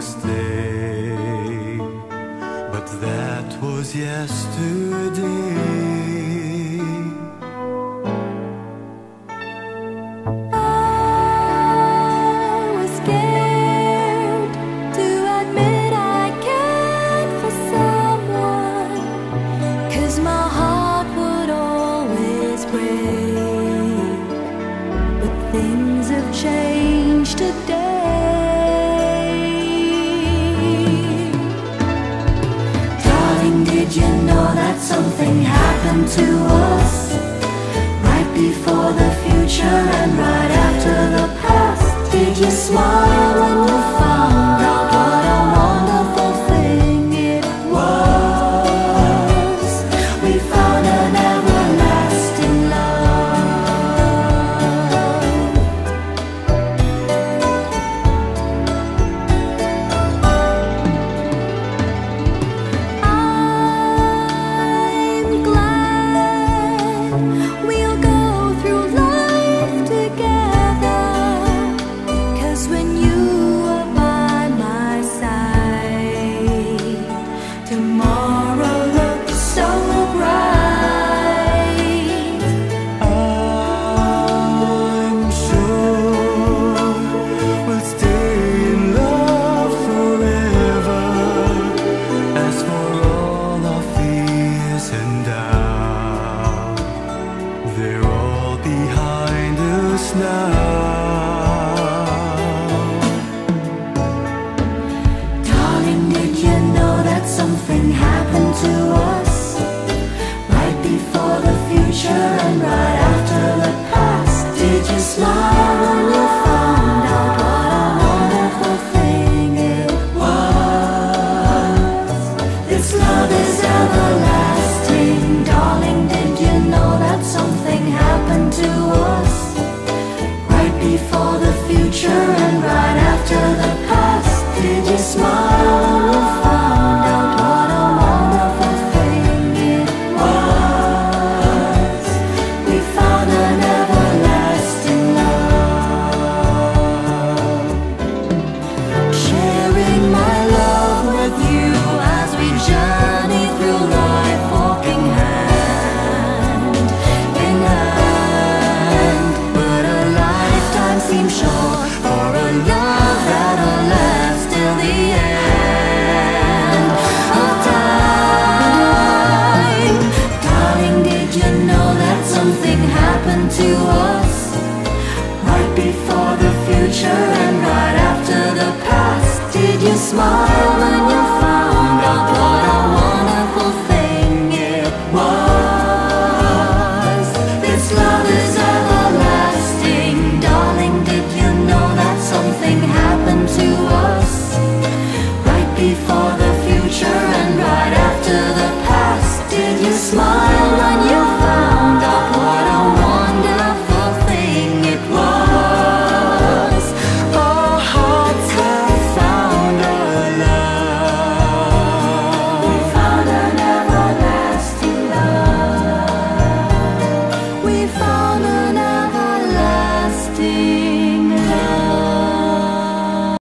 stay, but that was yesterday. Things have changed today. Darling, did you know that something happened to us? Right before the future and right after the past. Did you smile when you found out what a wonderful thing it was? We found an everlasting love. They're all behind us now. Darling, did you know that something happened to us? Right before the future and right after the past. Did you smile when you found out what a wonderful thing it was? This love is everlasting. Darling, did you know that something happened to us? Right before the future and right after the past. Did you smile when you found out what a wonderful thing it was? We found an everlasting love. Sharing my love with you as we journey through life, walking hand in hand. But a lifetime seems short for a love that'll last till the end of time. Darling, did you know that something happened to us? Right before the future and right after the past. Did you smile